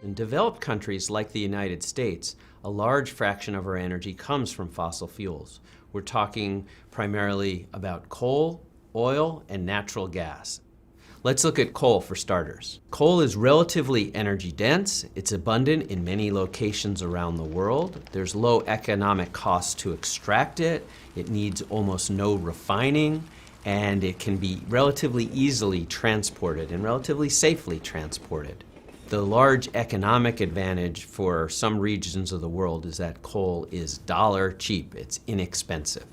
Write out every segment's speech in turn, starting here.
In developed countries like the United States, a large fraction of our energy comes from fossil fuels. We're talking primarily about coal, oil, and natural gas. Let's look at coal for starters. Coal is relatively energy dense. It's abundant in many locations around the world. There's low economic costs to extract it. It needs almost no refining, and it can be relatively easily transported and relatively safely transported. The large economic advantage for some regions of the world is that coal is dollar cheap. It's inexpensive.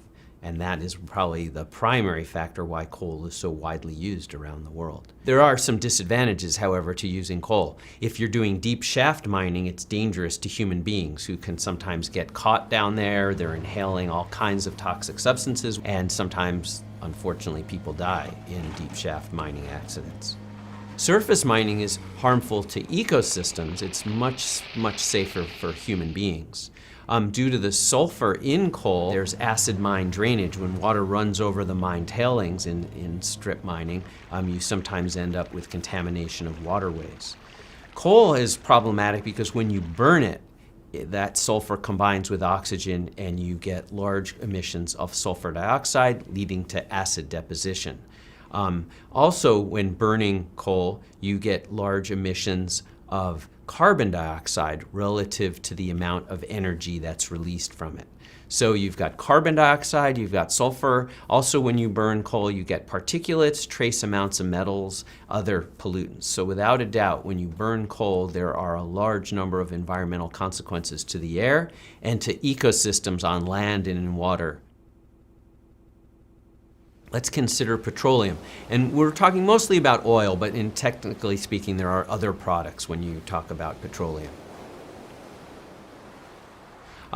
And that is probably the primary factor why coal is so widely used around the world. There are some disadvantages, however, to using coal. If you're doing deep shaft mining, it's dangerous to human beings who can sometimes get caught down there. They're inhaling all kinds of toxic substances, and sometimes, unfortunately, people die in deep shaft mining accidents. Surface mining is harmful to ecosystems. It's much safer for human beings. Due to the sulfur in coal, there's acid mine drainage. When water runs over the mine tailings in strip mining, you sometimes end up with contamination of waterways. Coal is problematic because when you burn it, that sulfur combines with oxygen and you get large emissions of sulfur dioxide, leading to acid deposition. Also, when burning coal, you get large emissions of carbon dioxide relative to the amount of energy that's released from it. So you've got carbon dioxide, you've got sulfur. Also, when you burn coal, you get particulates, trace amounts of metals, other pollutants. So without a doubt, when you burn coal, there are a large number of environmental consequences to the air and to ecosystems on land and in water. Let's consider petroleum. And we're talking mostly about oil, but technically speaking, there are other products when you talk about petroleum.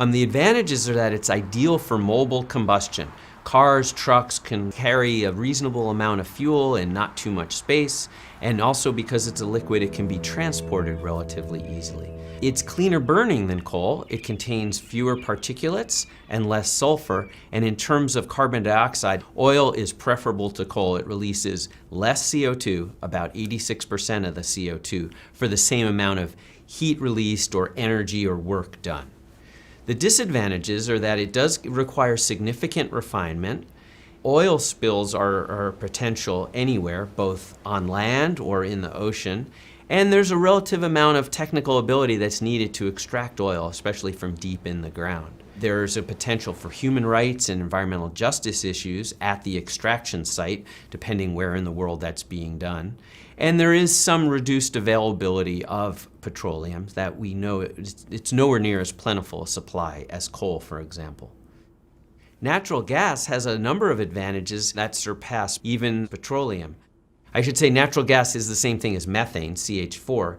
The advantages are that it's ideal for mobile combustion. Cars, trucks can carry a reasonable amount of fuel in not too much space, and also because it's a liquid, it can be transported relatively easily. It's cleaner burning than coal. It contains fewer particulates and less sulfur, and in terms of carbon dioxide, oil is preferable to coal. It releases less CO2, about 86% of the CO2, for the same amount of heat released or energy or work done. The disadvantages are that it does require significant refinement. Oil spills are potential anywhere, both on land or in the ocean. And there's a relative amount of technical ability that's needed to extract oil, especially from deep in the ground. There's a potential for human rights and environmental justice issues at the extraction site, depending where in the world that's being done. And there is some reduced availability of petroleum that we know it's nowhere near as plentiful a supply as coal, for example. Natural gas has a number of advantages that surpass even petroleum. I should say natural gas is the same thing as methane, CH4.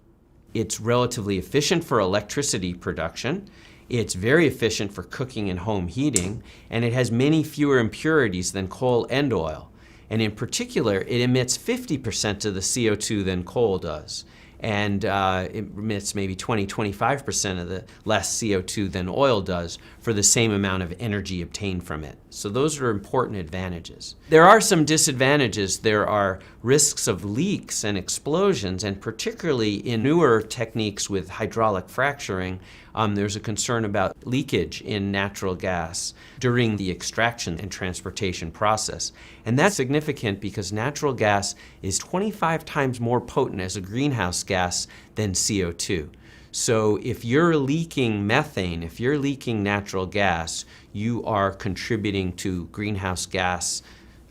It's relatively efficient for electricity production. It's very efficient for cooking and home heating, and it has many fewer impurities than coal and oil. And in particular, it emits 50% of the CO2 than coal does. And it emits maybe 20–25% of the less CO2 than oil does for the same amount of energy obtained from it. So those are important advantages. There are some disadvantages. There are risks of leaks and explosions, and particularly in newer techniques with hydraulic fracturing, there's a concern about leakage in natural gas during the extraction and transportation process. And that's significant because natural gas is 25 times more potent as a greenhouse gas than CO2. So if you're leaking methane, if you're leaking natural gas, you are contributing to greenhouse gas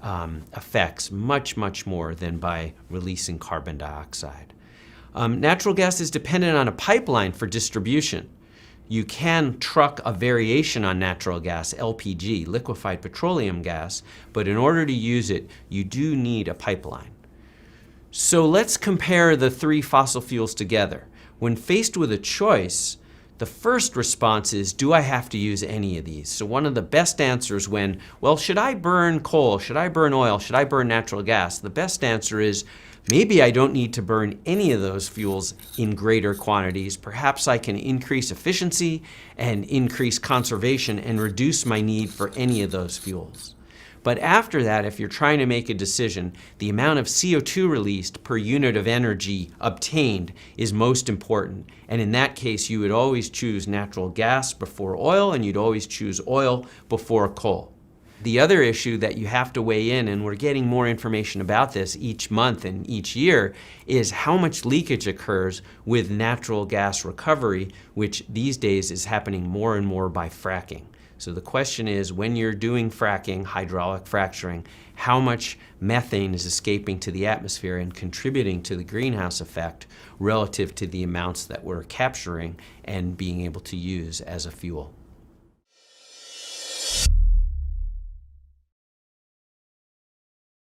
effects much more than by releasing carbon dioxide. Natural gas is dependent on a pipeline for distribution. You can truck a variation on natural gas, LPG, liquefied petroleum gas, but in order to use it, you do need a pipeline. So let's compare the three fossil fuels together. When faced with a choice, the first response is, do I have to use any of these? So one of the best answers when, well, should I burn coal? Should I burn oil? Should I burn natural gas? The best answer is, maybe I don't need to burn any of those fuels in greater quantities. Perhaps I can increase efficiency and increase conservation and reduce my need for any of those fuels. But after that, if you're trying to make a decision, the amount of CO2 released per unit of energy obtained is most important. And in that case, you would always choose natural gas before oil, and you'd always choose oil before coal. The other issue that you have to weigh in, and we're getting more information about this each month and each year, is how much leakage occurs with natural gas recovery, which these days is happening more and more by fracking. So the question is, when you're doing fracking, hydraulic fracturing, how much methane is escaping to the atmosphere and contributing to the greenhouse effect relative to the amounts that we're capturing and being able to use as a fuel.